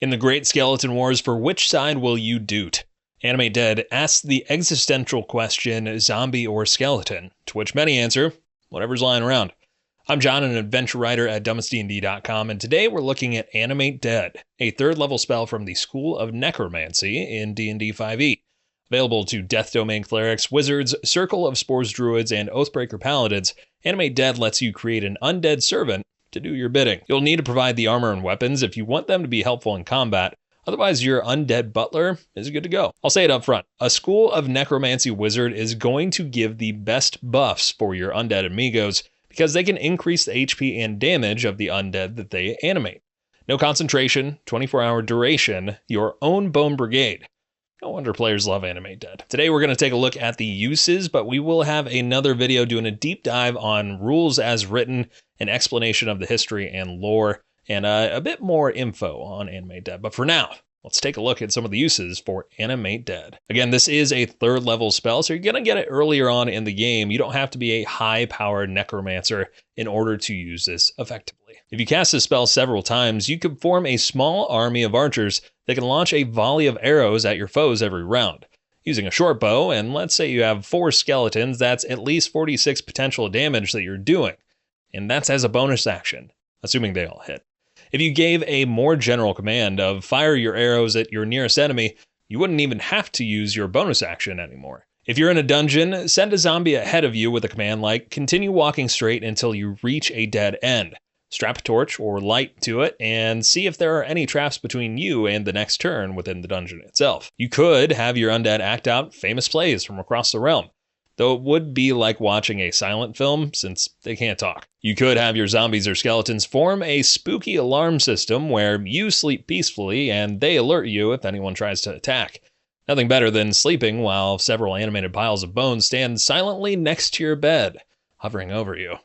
In the Great Skeleton Wars, for which side will you doot? Animate Dead asks the existential question, zombie or skeleton, to which many answer, whatever's lying around. I'm John, an adventure writer at dumbestdnd.com, and today we're looking at Animate Dead, a 3rd level spell from the School of Necromancy in D&D 5e. Available to Death Domain Clerics, Wizards, Circle of Spores Druids, and Oathbreaker Paladins, Animate Dead lets you create an undead servant to do your bidding. You'll need to provide the armor and weapons if you want them to be helpful in combat. Otherwise, your undead butler is good to go. I'll say it up front. A School of Necromancy wizard is going to give the best buffs for your undead amigos because they can increase the HP and damage of the undead that they animate. No concentration, 24-hour duration, your own bone brigade. No wonder players love Animate Dead. Today we're going to take a look at the uses, but we will have another video doing a deep dive on rules as written, an explanation of the history and lore, and a bit more info on Animate Dead. But for now, let's take a look at some of the uses for Animate Dead. Again, this is a 3rd level spell, so you're going to get it earlier on in the game. You don't have to be a high-powered necromancer in order to use this effectively. If you cast this spell several times, you could form a small army of archers that can launch a volley of arrows at your foes every round. Using a short bow, and let's say you have 4 skeletons, that's at least 46 potential damage that you're doing. And that's as a bonus action, assuming they all hit. If you gave a more general command of fire your arrows at your nearest enemy, you wouldn't even have to use your bonus action anymore. If you're in a dungeon, send a zombie ahead of you with a command like continue walking straight until you reach a dead end. Strap a torch or light to it and see if there are any traps between you and the next turn within the dungeon itself. You could have your undead act out famous plays from across the realm, though it would be like watching a silent film since they can't talk. You could have your zombies or skeletons form a spooky alarm system where you sleep peacefully and they alert you if anyone tries to attack. Nothing better than sleeping while several animated piles of bones stand silently next to your bed, hovering over you.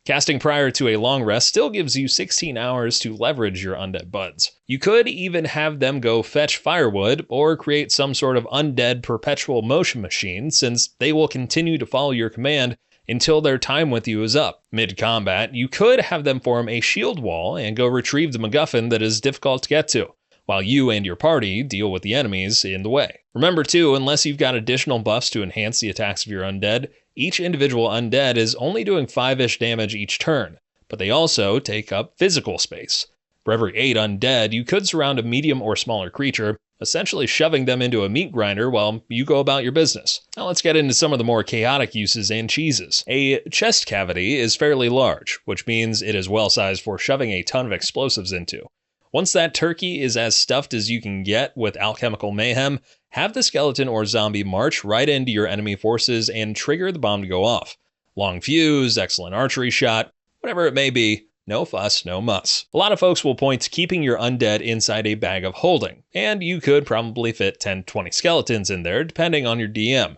Casting prior to a long rest still gives you 16 hours to leverage your undead buds. You could even have them go fetch firewood or create some sort of undead perpetual motion machine, since they will continue to follow your command until their time with you is up. Mid-combat, you could have them form a shield wall and go retrieve the MacGuffin that is difficult to get to, while you and your party deal with the enemies in the way. Remember too, unless you've got additional buffs to enhance the attacks of your undead, each individual undead is only doing 5-ish damage each turn, but they also take up physical space. For every 8 undead, you could surround a medium or smaller creature, essentially shoving them into a meat grinder while you go about your business. Now let's get into some of the more chaotic uses and cheeses. A chest cavity is fairly large, which means it is well sized for shoving a ton of explosives into. Once that turkey is as stuffed as you can get with alchemical mayhem, have the skeleton or zombie march right into your enemy forces and trigger the bomb to go off. Long fuse, excellent archery shot, whatever it may be, no fuss, no muss. A lot of folks will point to keeping your undead inside a bag of holding, and you could probably fit 10-20 skeletons in there depending on your DM.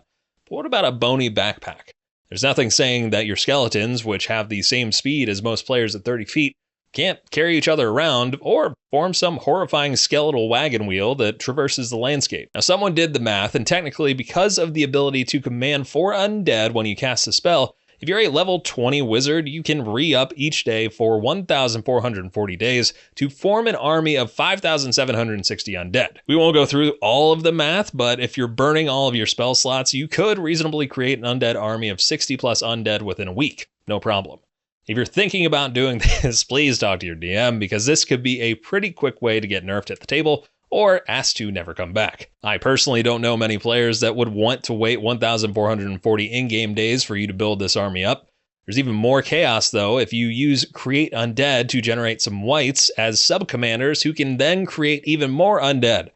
But what about a Boney Backpack? There's nothing saying that your skeletons, which have the same speed as most players at 30 feet, can't carry each other around or form some horrifying skeletal wagon wheel that traverses the landscape. Now, someone did the math, and technically, because of the ability to command 4 undead when you cast a spell, if you're a level 20 wizard, you can re-up each day for 1,440 days to form an army of 5,760 undead. We won't go through all of the math, but if you're burning all of your spell slots, you could reasonably create an undead army of 60 plus undead within a week. No problem. If you're thinking about doing this, please talk to your DM, because this could be a pretty quick way to get nerfed at the table or asked to never come back. I personally don't know many players that would want to wait 1,440 in-game days for you to build this army up. There's even more chaos though if you use Create Undead to generate some wights as sub-commanders who can then create even more undead.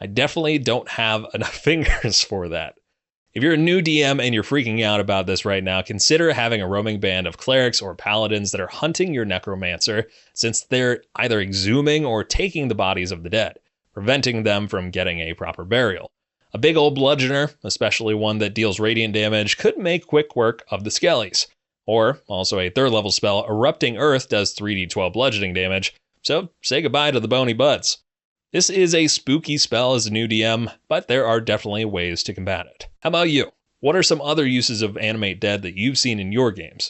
I definitely don't have enough fingers for that. If you're a new DM and you're freaking out about this right now, consider having a roaming band of clerics or paladins that are hunting your necromancer, since they're either exhuming or taking the bodies of the dead, preventing them from getting a proper burial. A big old bludgeoner, especially one that deals radiant damage, could make quick work of the skellies. Or, also a 3rd level spell, Erupting Earth does 3d12 bludgeoning damage, so say goodbye to the bony buds. This is a spooky spell as a new DM, but there are definitely ways to combat it. How about you? What are some other uses of Animate Dead that you've seen in your games?